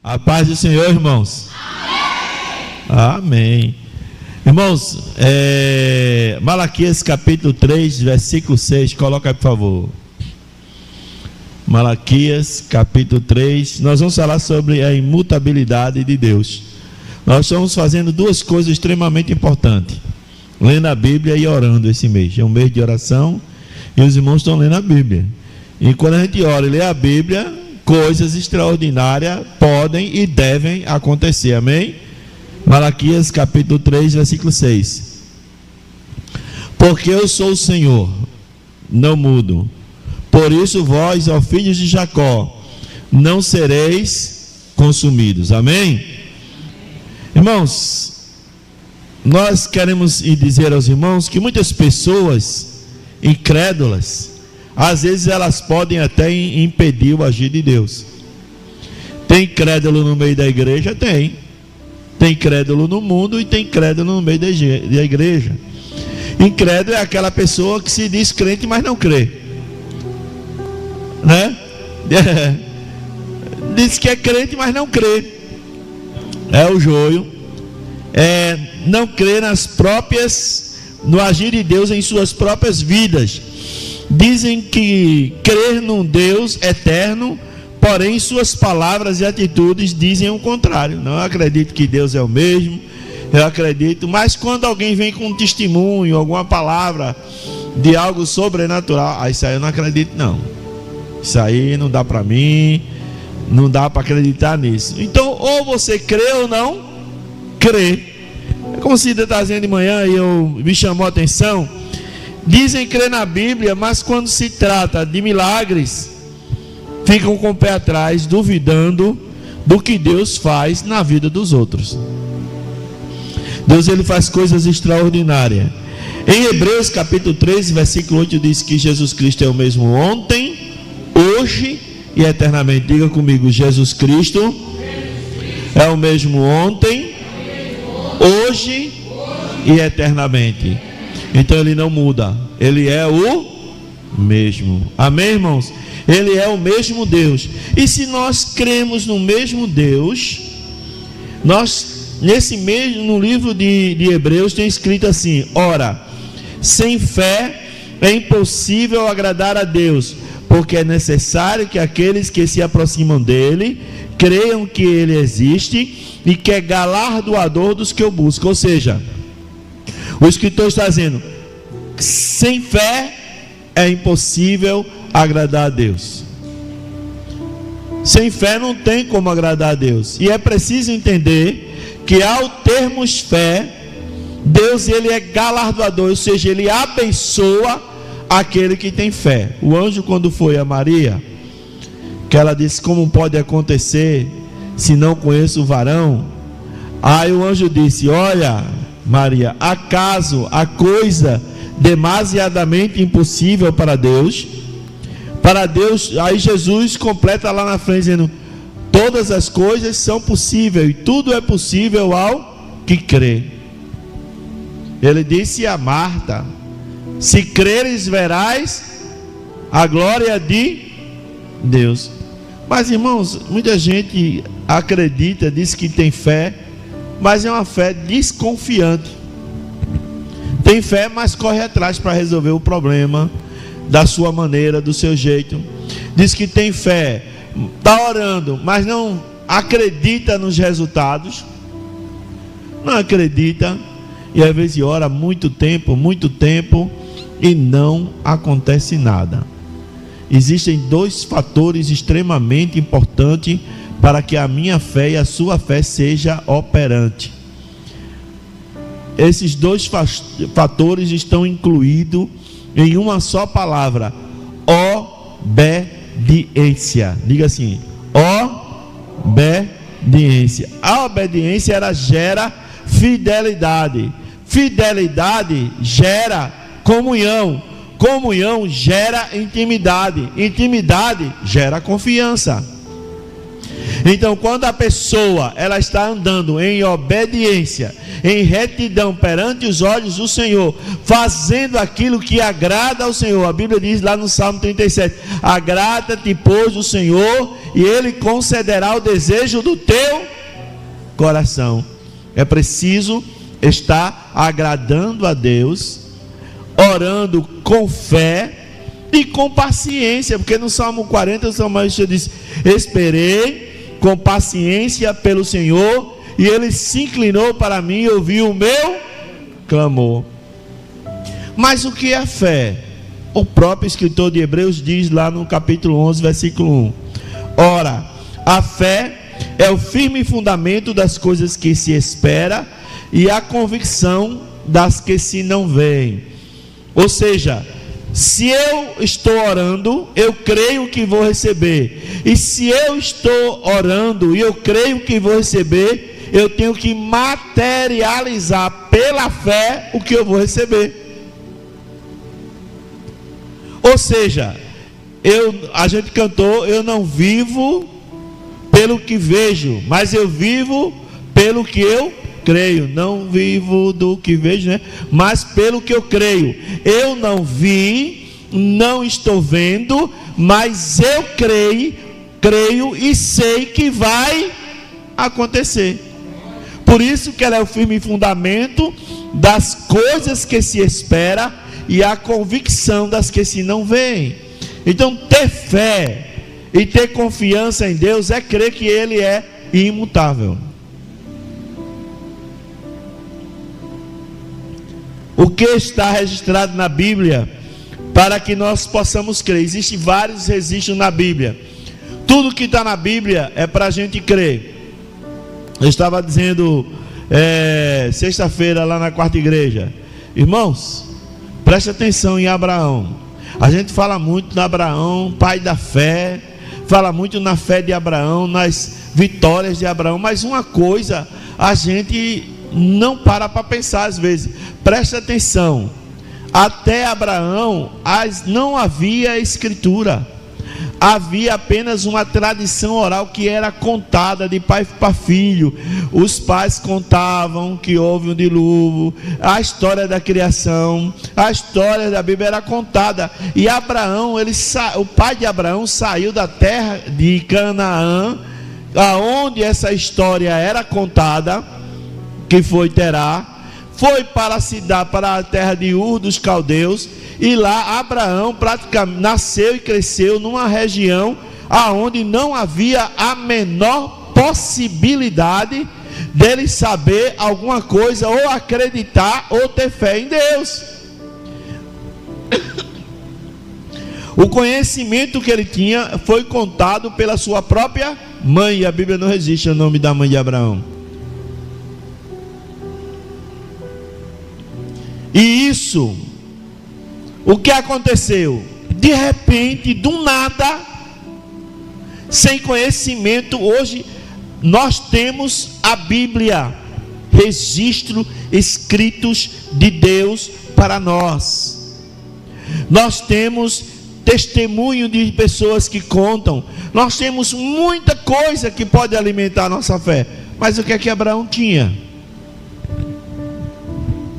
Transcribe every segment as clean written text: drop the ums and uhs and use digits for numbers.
A paz do Senhor, irmãos. Amém. Irmãos, Malaquias capítulo 3, versículo 6, coloca aí, por favor. Malaquias capítulo 3, nós vamos falar sobre a imutabilidade de Deus. Nós estamos fazendo duas coisas extremamente importantes: lendo a Bíblia e orando esse mês. É um mês de oração e os irmãos estão lendo a Bíblia. E quando a gente ora e lê a Bíblia, coisas extraordinárias podem e devem acontecer, amém? Malaquias capítulo 3, versículo 6. Porque eu sou o Senhor, não mudo. Por isso vós, ó filhos de Jacó, não sereis consumidos, amém? Irmãos, nós queremos dizer aos irmãos que muitas pessoas incrédulas, às vezes elas podem até impedir o agir de Deus. Tem crédulo no meio da igreja? Tem crédulo no mundo e tem crédulo no meio da igreja. Incrédulo é aquela pessoa que se diz crente, mas não crê, né? Diz que é crente, mas não crê. É o joio. Não crê no agir de Deus em suas próprias vidas. Dizem que crer num Deus eterno, porém suas palavras e atitudes dizem o contrário. Não, eu acredito que Deus é o mesmo, eu acredito, mas quando alguém vem com um testemunho, alguma palavra de algo sobrenatural, isso aí eu não acredito não. Isso aí não dá para mim, não dá para acreditar nisso. Então, ou você crê ou não crê. É como se está dizendo de manhã e me chamou a atenção. Dizem crer na Bíblia, mas quando se trata de milagres, ficam com o pé atrás, duvidando do que Deus faz na vida dos outros. Deus, ele faz coisas extraordinárias. Em Hebreus capítulo 13, versículo 8, diz que Jesus Cristo é o mesmo ontem, hoje e eternamente. Diga comigo: Jesus Cristo é o mesmo ontem, hoje e eternamente. Então ele não muda, ele é o mesmo. Amém, irmãos? Ele é o mesmo Deus. E se nós cremos no mesmo Deus, no livro de Hebreus tem escrito assim: ora, sem fé é impossível agradar a Deus, porque é necessário que aqueles que se aproximam dele creiam que ele existe e que é galardoador dos que o buscam. Ou seja, o escritor está dizendo: sem fé é impossível agradar a Deus. Sem fé não tem como agradar a Deus. E é preciso entender que ao termos fé, Deus, ele é galardoador, ou seja, ele abençoa aquele que tem fé. O anjo, quando foi a Maria, que ela disse: como pode acontecer se não conheço o varão? Aí o anjo disse: olha, Maria, acaso a coisa demasiadamente impossível para Deus? Para Deus, aí Jesus completa lá na frente dizendo: todas as coisas são possíveis, e tudo é possível ao que crê. Ele disse a Marta: se creres verás a glória de Deus. Mas, irmãos, muita gente acredita, diz que tem fé, mas é uma fé desconfiante. Tem fé, mas corre atrás para resolver o problema da sua maneira, do seu jeito. Diz que tem fé, está orando, mas não acredita nos resultados. Não acredita, e às vezes ora muito tempo, e não acontece nada. Existem dois fatores extremamente importantes para que a minha fé e a sua fé seja operante. Esses dois fatores estão incluídos em uma só palavra: obediência. Diga assim: obediência. A obediência, ela gera fidelidade. Fidelidade gera comunhão. Comunhão gera intimidade. Intimidade gera confiança. Então, quando a pessoa ela está andando em obediência, em retidão perante os olhos do Senhor, fazendo aquilo que agrada ao Senhor, a Bíblia diz lá no Salmo 37: agrada-te, pois, o Senhor, e Ele concederá o desejo do teu coração. É preciso estar agradando a Deus, orando com fé e com paciência, porque no Salmo 40 o salmista diz: esperei com paciência pelo Senhor, e Ele se inclinou para mim e ouviu o meu clamor. Mas o que é fé? O próprio escritor de Hebreus diz lá no capítulo 11, versículo 1: ora, a fé é o firme fundamento das coisas que se espera e a convicção das que se não veem. Ou seja, se eu estou orando, eu creio que vou receber. E se eu estou orando e eu creio que vou receber, eu tenho que materializar pela fé o que eu vou receber. Ou seja, a gente cantou: eu não vivo pelo que vejo, mas eu vivo pelo que eu creio. Não vivo do que vejo, né? Mas pelo que eu creio. Eu não vi, não estou vendo, mas eu creio e sei que vai acontecer. Por isso que ela é o firme fundamento das coisas que se espera e a convicção das que se não veem. Então, ter fé e ter confiança em Deus é crer que Ele é imutável. O que está registrado na Bíblia para que nós possamos crer? Existem vários registros na Bíblia. Tudo que está na Bíblia é para a gente crer. Eu estava dizendo sexta-feira lá na quarta igreja: irmãos, preste atenção em Abraão. A gente fala muito de Abraão, pai da fé, fala muito na fé de Abraão, nas vitórias de Abraão, mas uma coisa a gente não para pensar às vezes. Preste atenção: até Abraão não havia escritura, havia apenas uma tradição oral que era contada de pai para filho. Os pais contavam que houve um dilúvio, a história da criação, a história da Bíblia era contada. E Abraão, o pai de Abraão saiu da terra de Canaã, aonde essa história era contada, que foi Terá, foi para a terra de Ur dos Caldeus, e lá Abraão praticamente nasceu e cresceu numa região aonde não havia a menor possibilidade dele saber alguma coisa, ou acreditar, ou ter fé em Deus. O conhecimento que ele tinha foi contado pela sua própria mãe, e a Bíblia não resiste ao nome da mãe de Abraão. E isso, o que aconteceu? De repente, do nada, sem conhecimento, hoje nós temos a Bíblia, registro escritos de Deus para nós. Nós temos testemunho de pessoas que contam. Nós temos muita coisa que pode alimentar a nossa fé. Mas o que é que Abraão tinha?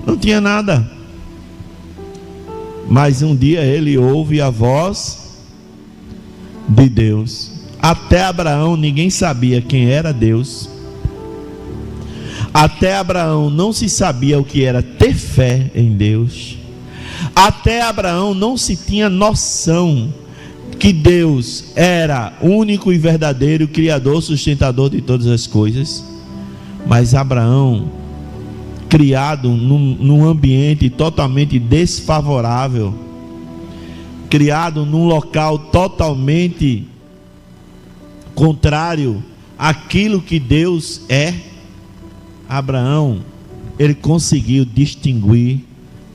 Não tinha nada. Mas um dia ele ouve a voz de Deus. Até Abraão ninguém sabia quem era Deus. Até Abraão não se sabia o que era ter fé em Deus. Até Abraão não se tinha noção que Deus era único e verdadeiro, criador, sustentador de todas as coisas. Mas Abraão, criado num ambiente totalmente desfavorável, criado num local totalmente contrário àquilo que Deus é, Abraão, ele conseguiu distinguir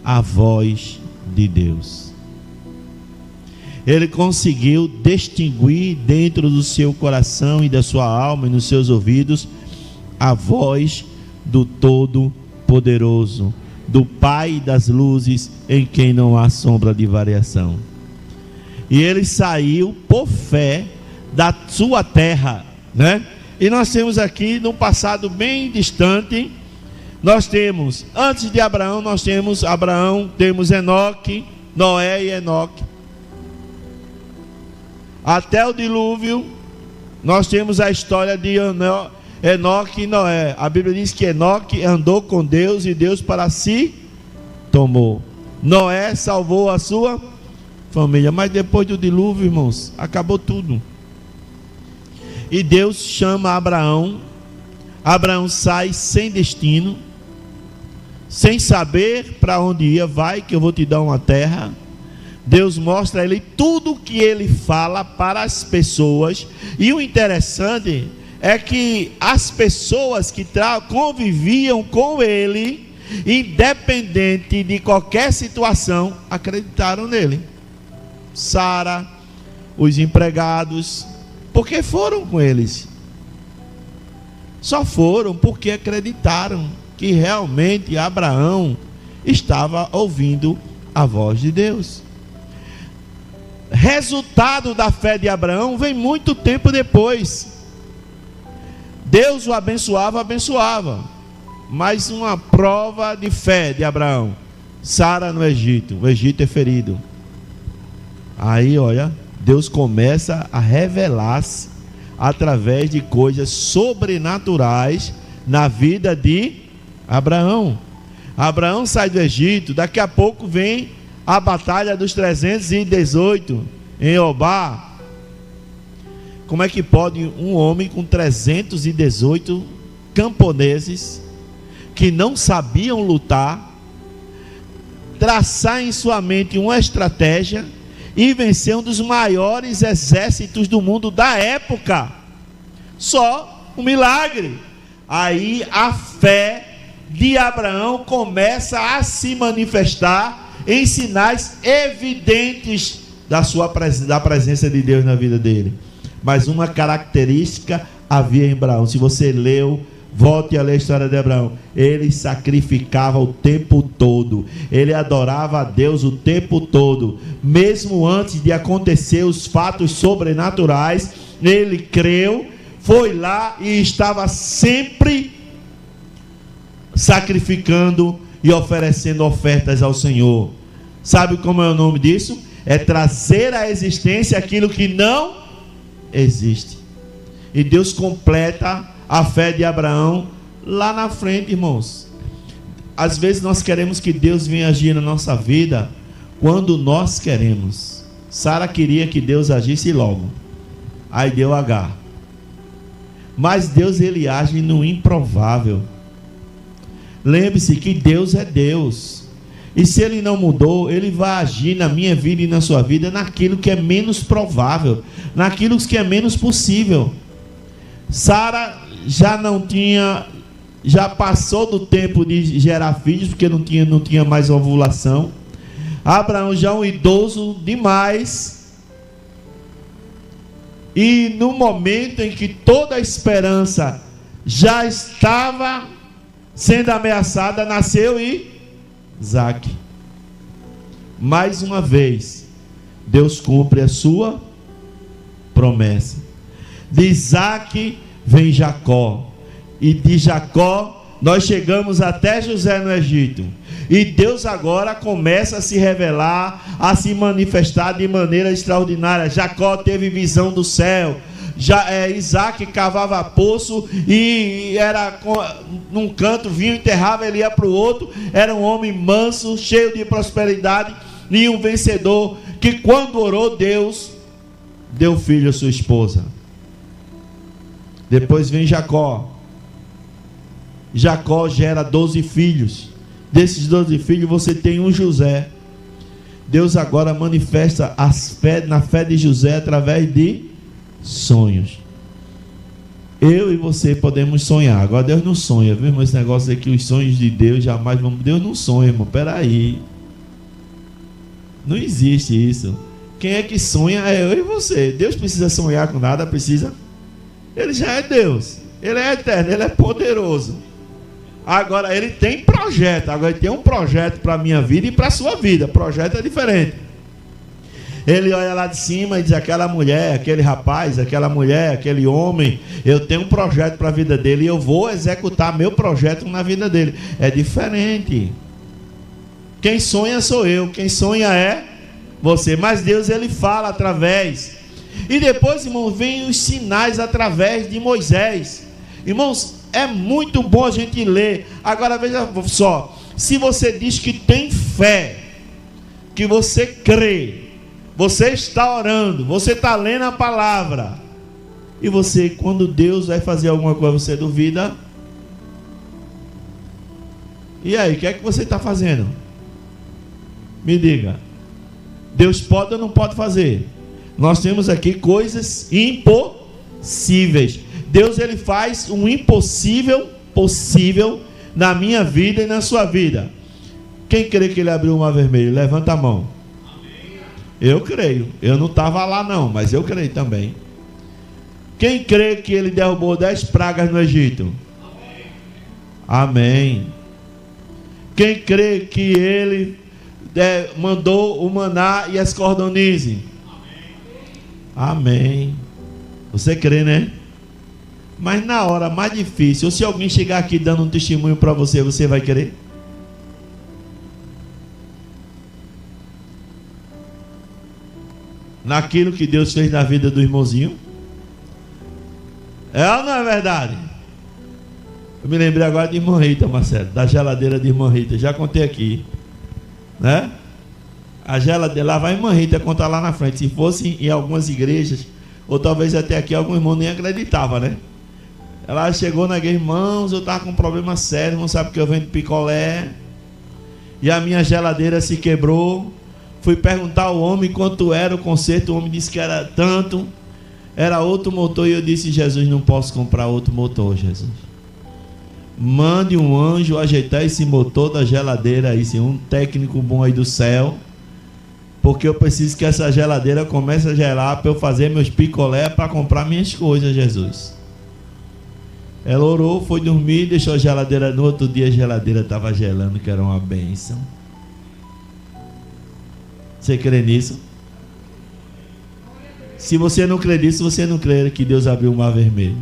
a voz de Deus. Ele conseguiu distinguir dentro do seu coração e da sua alma e nos seus ouvidos a voz do Todo-Poderoso, do Pai das luzes, em quem não há sombra de variação. E ele saiu por fé da sua terra, né? E nós temos aqui, num passado bem distante, nós temos, antes de Abraão, nós temos Abraão, temos Enoque, Noé e Enoque. Até o dilúvio, nós temos a história de Enoque e Noé. A Bíblia diz que Enoque andou com Deus e Deus para si tomou. Noé salvou a sua família. Mas depois do dilúvio, irmãos, acabou tudo. E Deus chama Abraão. Abraão sai sem destino, sem saber para onde ia. Vai que eu vou te dar uma terra. Deus mostra a ele tudo o que ele fala para as pessoas. E o interessante é que as pessoas que conviviam com ele, independente de qualquer situação, acreditaram nele. Sara, os empregados, porque foram com eles. Só foram porque acreditaram que realmente Abraão estava ouvindo a voz de Deus. Resultado da fé de Abraão vem muito tempo depois. Deus o abençoava, mas uma prova de fé de Abraão: Sara no Egito, o Egito é ferido. Aí olha, Deus começa a revelar-se através de coisas sobrenaturais na vida de Abraão. Abraão sai do Egito, daqui a pouco vem a batalha dos 318 em Obá. Como é que pode um homem com 318 camponeses que não sabiam lutar traçar em sua mente uma estratégia e vencer um dos maiores exércitos do mundo da época? Só um milagre. Aí a fé de Abraão começa a se manifestar em sinais evidentes da presença de Deus na vida dele. Mas uma característica havia em Abraão. Se você leu, volte a ler a história de Abraão. Ele sacrificava o tempo todo. Ele adorava a Deus o tempo todo. Mesmo antes de acontecer os fatos sobrenaturais, ele creu, foi lá e estava sempre sacrificando e oferecendo ofertas ao Senhor. Sabe como é o nome disso? É trazer à existência aquilo que não existe. E Deus completa a fé de Abraão lá na frente, irmãos. Às vezes nós queremos que Deus venha agir na nossa vida quando nós queremos. Sara queria que Deus agisse logo, aí deu Agar. Mas Deus, ele age no improvável. Lembre-se que Deus é Deus. E se ele não mudou, ele vai agir na minha vida e na sua vida naquilo que é menos provável, naquilo que é menos possível. Sara já passou do tempo de gerar filhos, porque não tinha mais ovulação. Abraão já um idoso demais. E no momento em que toda a esperança já estava sendo ameaçada, nasceu Isaac. Mais uma vez, Deus cumpre a sua promessa. De Isaac vem Jacó, e de Jacó nós chegamos até José no Egito. E Deus agora começa a se revelar, a se manifestar de maneira extraordinária. Jacó teve visão do céu. Isaac cavava poço e era num canto, vinha, enterrava, ele ia para o outro. Era um homem manso, cheio de prosperidade e um vencedor, que quando orou, Deus deu filho à sua esposa. Depois vem Jacó. Jacó gera 12 filhos. Desses 12 filhos você tem um José. Deus agora manifesta na fé de José através de sonhos. Eu e você podemos sonhar. Agora Deus não sonha, viu, irmão? Esse negócio aqui, os sonhos de Deus jamais vão. Deus não sonha, irmão. Peraí, não existe isso. Quem é que sonha é eu e você. Deus precisa sonhar com nada, precisa. Ele já é Deus, ele é eterno, ele é poderoso. Agora ele tem projeto. Agora ele tem um projeto para a minha vida e para a sua vida. Projeto é diferente. Ele olha lá de cima e diz: aquela mulher, aquele rapaz, aquela mulher, aquele homem, eu tenho um projeto para a vida dele e eu vou executar meu projeto na vida dele. É diferente. Quem sonha sou eu, quem sonha é você. Mas Deus, ele fala através. E depois, irmão, vem os sinais através de Moisés. Irmãos, é muito bom a gente ler. Agora veja só, se você diz que tem fé, que você crê, você está orando, você está lendo a palavra, e você, quando Deus vai fazer alguma coisa, você duvida. E aí, o que é que você está fazendo? Me diga. Deus pode ou não pode fazer? Nós temos aqui coisas impossíveis. Deus, ele faz um impossível possível na minha vida e na sua vida. Quem crê que ele abriu o mar vermelho? Levanta a mão. Eu creio. Eu não estava lá não, mas eu creio também. Quem crê que ele derrubou 10 pragas no Egito? Amém. Quem crê que ele mandou o maná e as cordonizes? Amém. Você crê, né? Mas na hora mais difícil, ou se alguém chegar aqui dando um testemunho para você, você vai querer? Naquilo que Deus fez na vida do irmãozinho? É ou não é verdade? Eu me lembrei agora de irmã Rita, Marcelo, da geladeira de irmã Rita. Já contei aqui, né? A geladeira, lá vai a irmã Rita contar lá na frente. Se fosse em algumas igrejas, ou talvez até aqui, algum irmão nem acreditava, né? Ela chegou na igreja: irmãos, eu estava com um problema sério, não sabe que eu vendo picolé, e a minha geladeira se quebrou. Fui perguntar ao homem quanto era o conserto, o homem disse que era tanto, era outro motor, e eu disse: Jesus, não posso comprar outro motor, Jesus. Mande um anjo ajeitar esse motor da geladeira aí, sim, um técnico bom aí do céu, porque eu preciso que essa geladeira comece a gelar para eu fazer meus picolé, para comprar minhas coisas, Jesus. Ela orou, foi dormir, deixou a geladeira. No outro dia a geladeira estava gelando, que era uma bênção. Você crê nisso? Se você não crê nisso, você não crê que Deus abriu o mar vermelho.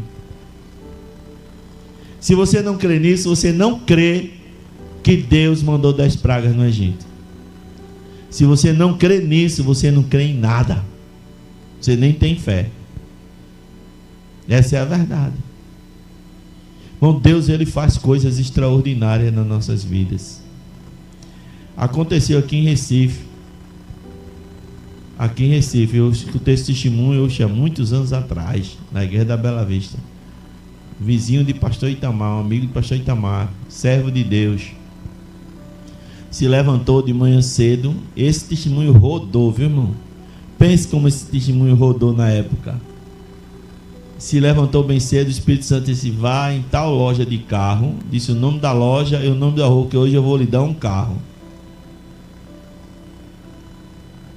Se você não crê nisso, você não crê que Deus mandou 10 pragas no Egito. Se você não crê nisso, você não crê em nada. Você nem tem fé. Essa é a verdade. Bom, Deus, ele faz coisas extraordinárias nas nossas vidas. Aconteceu aqui em Recife. Aqui em Recife, eu escutei esse testemunho há muitos anos atrás, na igreja da Bela Vista. Vizinho de pastor Itamar, um amigo de pastor Itamar, servo de Deus, se levantou de manhã cedo. Esse testemunho rodou, viu, irmão? Pense como esse testemunho rodou na época. Se levantou bem cedo, o Espírito Santo disse: vai em tal loja de carro, disse o nome da loja e o nome da rua, que hoje eu vou lhe dar um carro.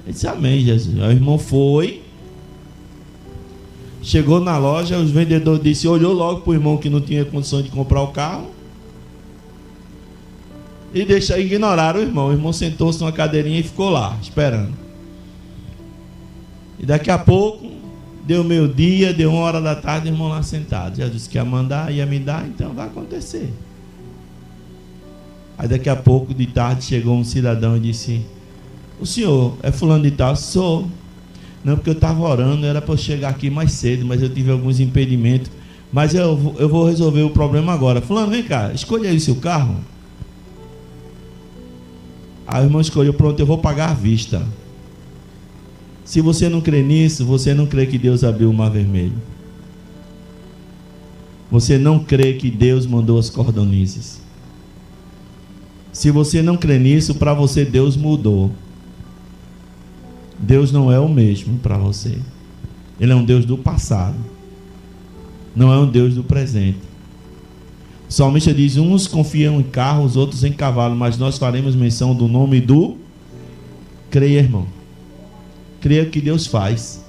Ele disse: amém, Jesus. Aí o irmão foi, chegou na loja, os vendedores disse, olhou logo para o irmão que não tinha condição de comprar o carro e ignoraram o irmão. O irmão sentou-se numa cadeirinha e ficou lá, esperando. E daqui a pouco, deu meio-dia, deu 1h da tarde, o irmão lá sentado. Já disse que ia mandar, ia me dar, então vai acontecer. Aí daqui a pouco, de tarde, chegou um cidadão e disse: o senhor é fulano de tal? Sou. Não, porque eu estava orando, era para eu chegar aqui mais cedo, mas eu tive alguns impedimentos. Mas eu vou resolver o problema agora. Fulano, vem cá, escolha aí o seu carro. Aí o irmão escolheu: pronto, eu vou pagar à vista. Se você não crê nisso, você não crê que Deus abriu o mar vermelho. Você não crê que Deus mandou as cordonizes. Se você não crê nisso, para você Deus mudou. Deus não é o mesmo para você. Ele é um Deus do passado, não é um Deus do presente. O salmista diz: uns confiam em carro, os outros em cavalo, mas nós faremos menção do nome do... Creia, irmão. Creia que Deus faz.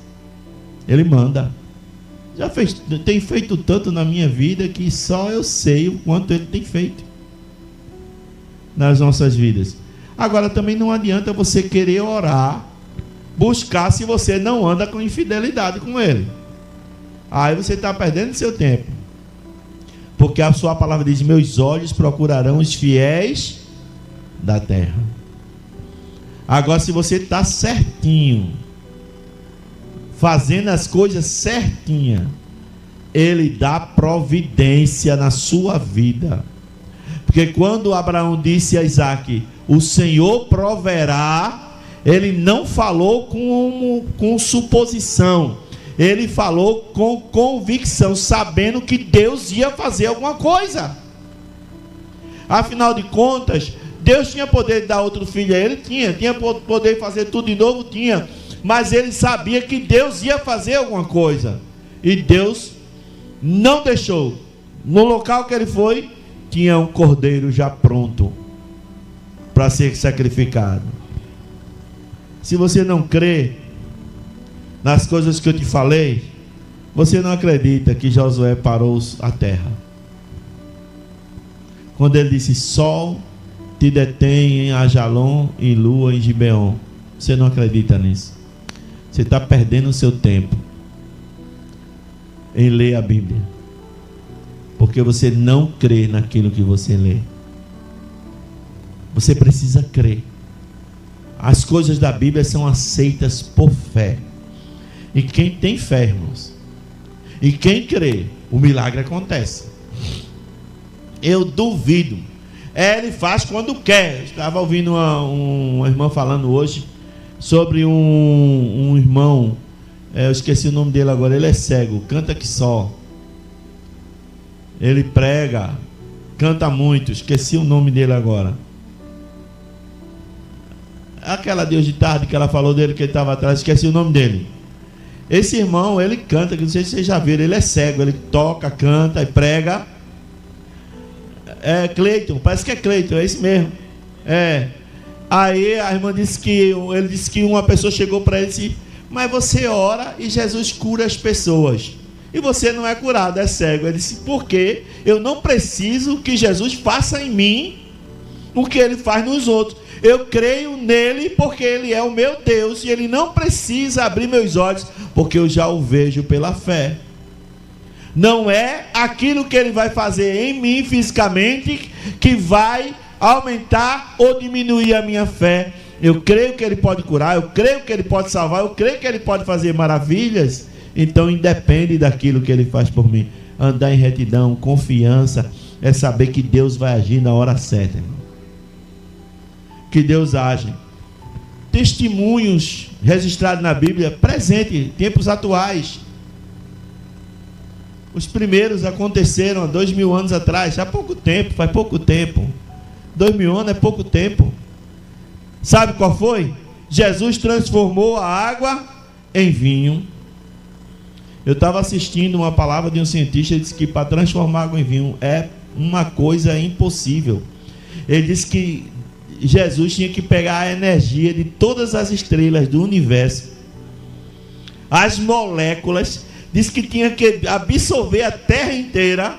Ele manda. Tem feito tanto na minha vida que só eu sei o quanto Ele tem feito nas nossas vidas. Agora também não adianta você querer orar buscar se você não anda com infidelidade com Ele. Aí você está perdendo seu tempo. Porque a sua palavra diz: meus olhos procurarão os fiéis da terra. Agora, se você está certinho, fazendo as coisas certinha, Ele dá providência na sua vida. Porque quando Abraão disse a Isaac: o Senhor proverá, ele não falou com suposição, ele falou com convicção, sabendo que Deus ia fazer alguma coisa. Afinal de contas, Deus tinha poder de dar outro filho a ele? Tinha poder de fazer tudo de novo? Tinha. Mas ele sabia que Deus ia fazer alguma coisa, e Deus não deixou. No local que ele foi, tinha um cordeiro já pronto para ser sacrificado. Se você não crê nas coisas que eu te falei, você não acredita que Josué parou a terra. Quando ele disse: sol te detém em Ajalon e lua em Gibeon. Você não acredita nisso. Você está perdendo o seu tempo em ler a Bíblia, porque você não crê naquilo que você lê. Você precisa crer. As coisas da Bíblia são aceitas por fé. E quem tem fé, irmãos, e quem crê, o milagre acontece. Eu duvido. Ele faz quando quer. Estava ouvindo uma irmã falando hoje sobre um irmão, eu esqueci o nome dele agora. Ele é cego, canta que só. Ele prega, canta muito, esqueci o nome dele agora. Aquela de hoje de tarde que ela falou dele, que ele estava atrás, esqueci o nome dele. Esse irmão, ele canta, que não sei se vocês já viram, ele é cego, ele toca, canta e prega. É Cleiton, parece que é Cleiton, é isso mesmo. Aí a irmã disse que, ele disse que uma pessoa chegou para ele e disse: mas você ora e Jesus cura as pessoas, e você não é curado, é cego. Ele disse: porque eu não preciso que Jesus faça em mim o que ele faz nos outros. Eu creio nele porque ele é o meu Deus, e ele não precisa abrir meus olhos, porque eu já o vejo pela fé. Não é aquilo que ele vai fazer em mim fisicamente que vai aumentar ou diminuir a minha fé. Eu creio que ele pode curar, eu creio que ele pode salvar, eu creio que ele pode fazer maravilhas. Então independe daquilo que ele faz por mim. Andar em retidão, confiança, é saber que Deus vai agir na hora certa, irmão. Que Deus age. Testemunhos registrados na Bíblia, presente, tempos atuais. Os primeiros aconteceram há 2000 anos atrás. Há pouco tempo, faz pouco tempo. 2000 anos é pouco tempo. Sabe qual foi? Jesus transformou a água em vinho. Eu estava assistindo uma palavra de um cientista, ele disse que para transformar água em vinho é uma coisa impossível. Ele disse que Jesus tinha que pegar a energia de todas as estrelas do universo, as moléculas, disse que tinha que absorver a terra inteira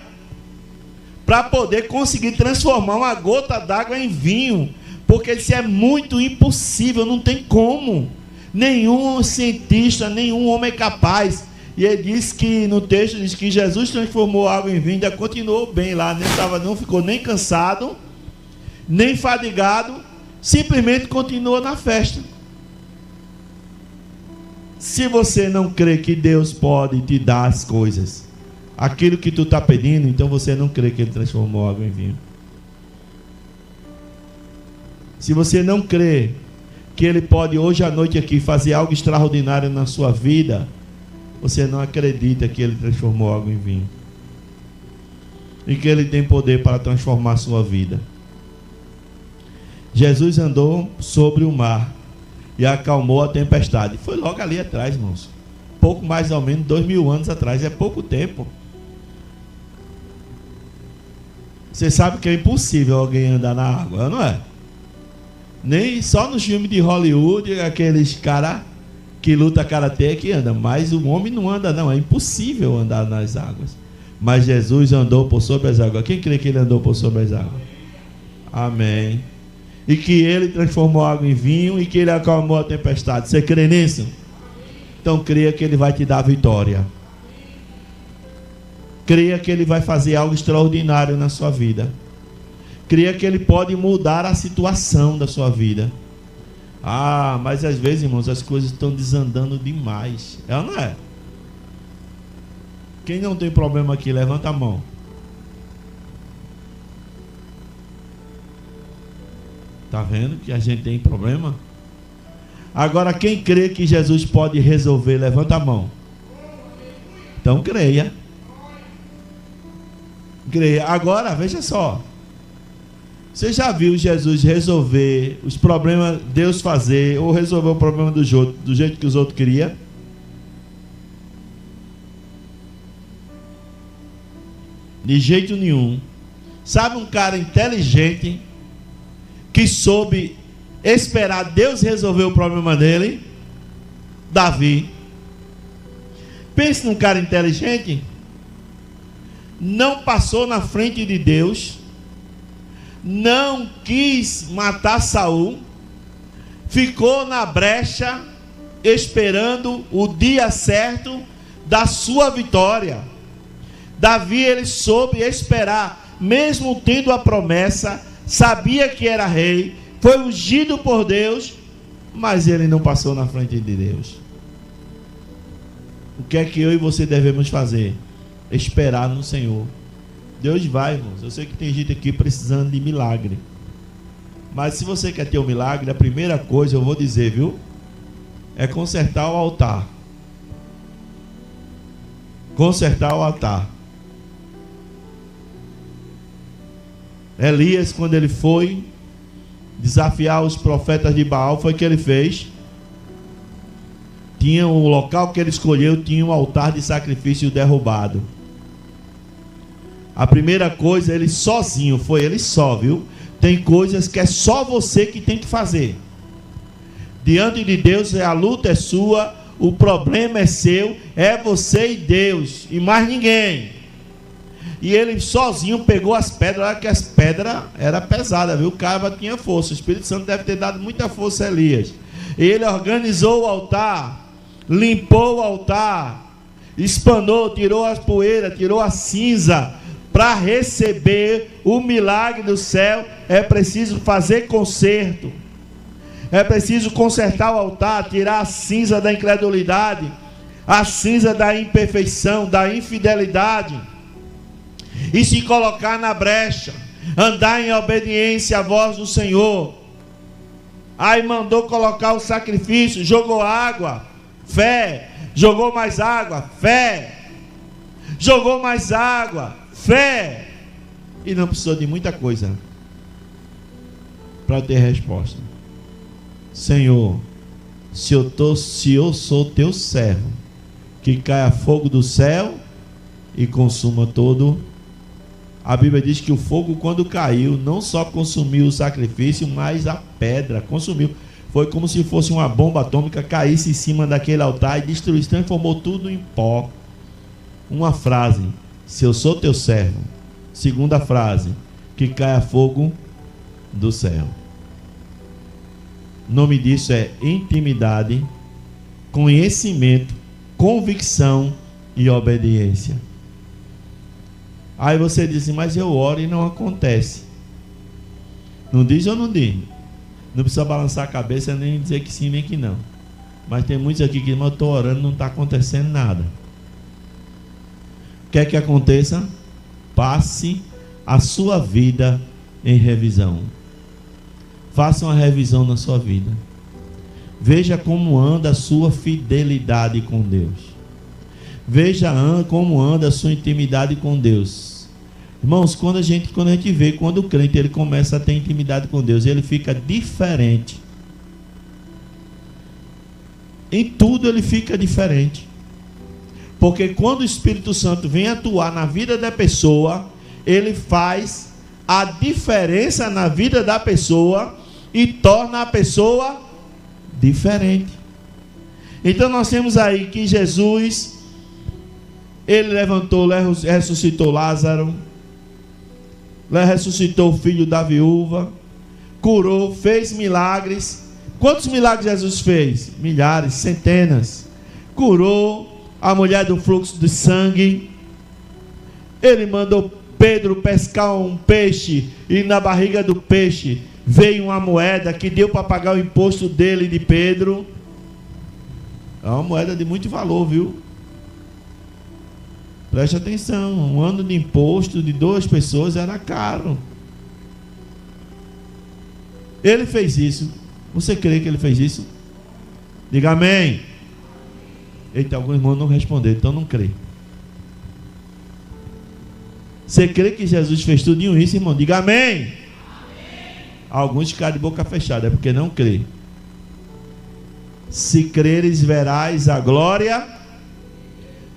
para poder conseguir transformar uma gota d'água em vinho, porque ele disse: é muito impossível, não tem como, nenhum cientista, nenhum homem é capaz. E ele disse que no texto diz que Jesus transformou a água em vinho, ainda continuou bem lá, não ficou nem cansado, nem fadigado, simplesmente continuou na festa. Se você não crê que Deus pode te dar as coisas, aquilo que tu está pedindo, então você não crê que ele transformou água em vinho. Se você não crê que ele pode hoje à noite aqui fazer algo extraordinário na sua vida, você não acredita que ele transformou água em vinho, e que ele tem poder para transformar a sua vida. Jesus andou sobre o mar e acalmou a tempestade. Foi logo ali atrás, irmãos. Pouco mais ou menos 2000 anos atrás. É pouco tempo. Você sabe que é impossível alguém andar na água, não é? Nem só nos filmes de Hollywood, aqueles caras que lutam karatê que andam. Mas o homem não anda, não. É impossível andar nas águas. Mas Jesus andou por sobre as águas. Quem crê que ele andou por sobre as águas? Amém. e que ele transformou água em vinho e que ele acalmou a tempestade. Você crê nisso? Então creia que ele vai te dar vitória. Creia que ele vai fazer algo extraordinário na sua vida. Creia que ele pode mudar a situação da sua vida. Ah, mas às vezes, irmãos, as coisas estão desandando demais. É ou não é? Quem não tem problema aqui, levanta a mão. Está vendo que a gente tem problema? Agora, quem crê que Jesus pode resolver, levanta a mão. Então creia. Creia. Agora, veja só. Você já viu Jesus resolver os problemas, Deus fazer, ou resolver o problema do jeito que os outros queriam? De jeito nenhum. Sabe um cara inteligente que soube esperar Deus resolver o problema dele? Davi. Pense num cara inteligente. Não passou na frente de Deus, não quis matar Saul, ficou na brecha esperando o dia certo da sua vitória. Davi, ele soube esperar, mesmo tendo a promessa, sabia que era rei, foi ungido por Deus, mas ele não passou na frente de Deus. O que é que eu e você devemos fazer? Esperar no Senhor. Deus vai, irmãos. Eu sei que tem gente aqui precisando de milagre, mas se você quer ter um milagre, a primeira coisa eu vou dizer, viu, é consertar o altar. Consertar o altar. Elias, quando ele foi desafiar os profetas de Baal, foi o que ele fez. Tinha o local que ele escolheu, tinha um altar de sacrifício derrubado. A primeira coisa, ele sozinho, foi ele só, viu? Tem coisas que é só você que tem que fazer. Diante de Deus, a luta é sua, o problema é seu, é você e Deus, e mais ninguém. E ele sozinho pegou as pedras, olha que as pedras eram pesadas, viu? O cara tinha força, o Espírito Santo deve ter dado muita força a Elias. Ele organizou o altar, limpou o altar, espanou, tirou as poeiras, tirou a cinza. Para receber o milagre do céu, é preciso fazer conserto. É preciso consertar o altar, tirar a cinza da incredulidade, a cinza da imperfeição, da infidelidade, e se colocar na brecha, andar em obediência à voz do Senhor. Aí mandou colocar o sacrifício, jogou água, fé, jogou mais água, fé, jogou mais água, fé, e não precisou de muita coisa para ter resposta. Senhor, se eu sou teu servo, que caia fogo do céu e consuma todo. A Bíblia diz que o fogo, quando caiu, não só consumiu o sacrifício, mas a pedra consumiu. Foi como se fosse uma bomba atômica, caísse em cima daquele altar e destruiu, transformou tudo em pó. Uma frase: se eu sou teu servo. Segunda frase: que caia fogo do céu. O nome disso é intimidade, conhecimento, convicção e obediência. Aí você diz, mas eu oro e não acontece. Não diz ou não diz? Não precisa balançar a cabeça nem dizer que sim nem que não. Mas tem muitos aqui que dizem, eu estou orando e não está acontecendo nada. Quer que aconteça? Passe a sua vida em revisão. Faça uma revisão na sua vida. Veja como anda a sua fidelidade com Deus. Veja como anda a sua intimidade com Deus. Irmãos, quando a gente vê, quando o crente ele começa a ter intimidade com Deus, ele fica diferente. Em tudo ele fica diferente. Porque quando o Espírito Santo vem atuar na vida da pessoa, ele faz a diferença na vida da pessoa e torna a pessoa diferente. Então nós temos aí que Jesus, ele levantou, ressuscitou Lázaro, ressuscitou o filho da viúva, curou, fez milagres. Quantos milagres Jesus fez? Milhares, centenas. Curou a mulher do fluxo de sangue. Ele mandou Pedro pescar um peixe, e na barriga do peixe veio uma moeda que deu para pagar o imposto dele, de Pedro. É uma moeda de muito valor, viu? Preste atenção, um ano de imposto de 2 pessoas era caro. Ele fez isso. Você crê que ele fez isso? Diga amém. Eita, alguns irmãos não responderam, então não crê. Você crê que Jesus fez tudo isso, irmão? Diga amém. Amém. Alguns ficaram de boca fechada, é porque não crê. Se creres, verás a glória.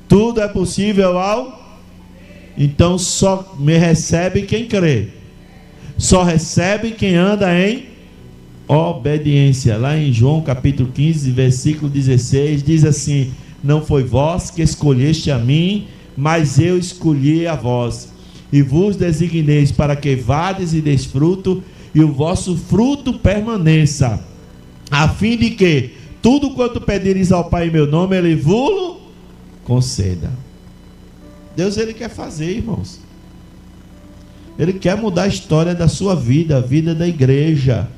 Tudo é possível ao... Então só me recebe quem crê. Só recebe quem anda em obediência. Lá em João capítulo 15, versículo 16, diz assim: não foi vós que escolheste a mim, mas eu escolhi a vós, e vos designeis para que vades e deis fruto, e o vosso fruto permaneça, a fim de que tudo quanto pedires ao Pai em meu nome, Ele vos conceda. Deus, Ele quer fazer, irmãos. Ele quer mudar a história da sua vida, a vida da igreja.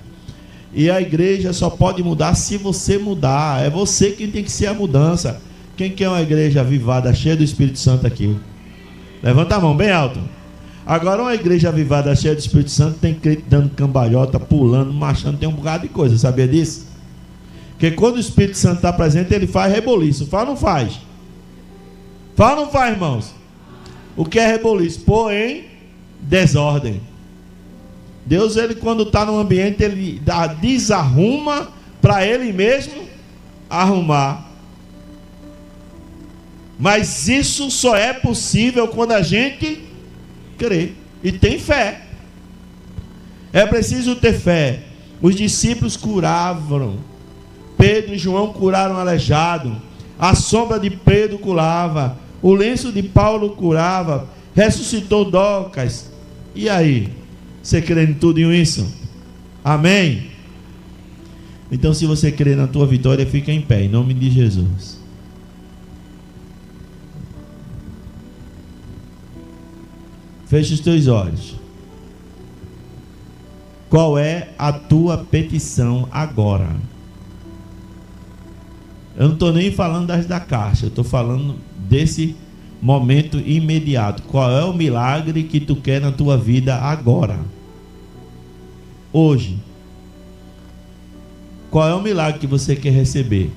E a igreja só pode mudar se você mudar. É você quem tem que ser a mudança. Quem quer uma igreja avivada, cheia do Espírito Santo aqui? Levanta a mão bem alto. Agora, uma igreja avivada, cheia do Espírito Santo, tem crente dando cambalhota, pulando, marchando, tem um bocado de coisa. Sabia disso? Porque quando o Espírito Santo está presente, ele faz reboliço. Fala ou não faz? Fala ou não faz, irmãos? O que é reboliço? Pôr em desordem. Deus, ele quando está no ambiente, ele desarruma para ele mesmo arrumar. Mas isso só é possível quando a gente crê e tem fé. É preciso ter fé. Os discípulos curavam. Pedro e João curaram aleijado. A sombra de Pedro curava. O lenço de Paulo curava. Ressuscitou Dorcas. E aí? Você crê em tudo isso? Amém? Então, se você crê na tua vitória, fica em pé, em nome de Jesus. Feche os teus olhos. Qual é a tua petição agora? Eu não estou nem falando das da caixa, eu estou falando desse momento imediato. Qual é o milagre que tu quer na tua vida agora? Hoje. Qual é o milagre que você quer receber?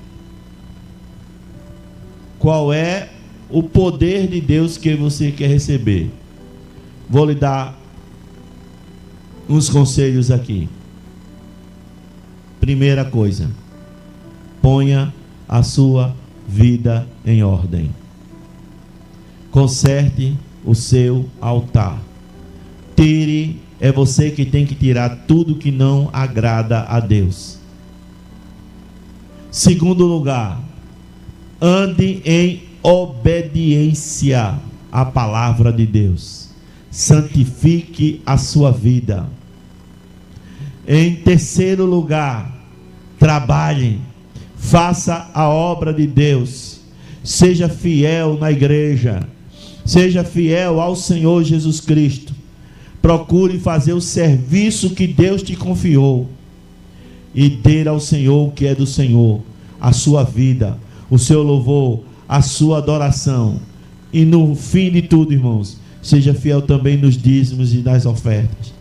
Qual é o poder de Deus que você quer receber? Vou lhe dar uns conselhos aqui. Primeira coisa: ponha a sua vida em ordem. Conserte o seu altar. Tire, é você que tem que tirar tudo que não agrada a Deus. Segundo lugar, ande em obediência à palavra de Deus. Santifique a sua vida. Em terceiro lugar, trabalhe, faça a obra de Deus. Seja fiel na igreja. Seja fiel ao Senhor Jesus Cristo. Procure fazer o serviço que Deus te confiou. E dê ao Senhor o que é do Senhor. A sua vida, o seu louvor, a sua adoração. E no fim de tudo, irmãos, seja fiel também nos dízimos e nas ofertas.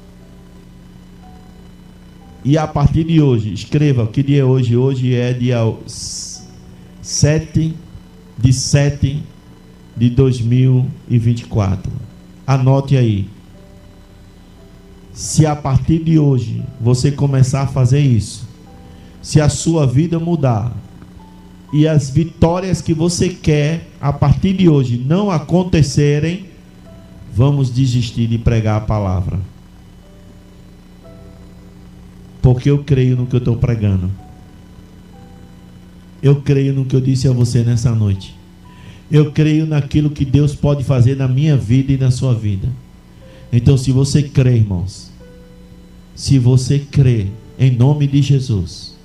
E a partir de hoje, escreva que dia é hoje. Hoje é dia 7 de 7 de 2024. Anote aí. Se a partir de hoje você começar a fazer isso, se a sua vida mudar e as vitórias que você quer a partir de hoje não acontecerem, vamos desistir de pregar a palavra. Porque eu creio no que eu estou pregando. Eu creio no que eu disse a você nessa noite. Eu creio naquilo que Deus pode fazer na minha vida e na sua vida. Então, se você crê, irmãos, Se você crê, em nome de Jesus,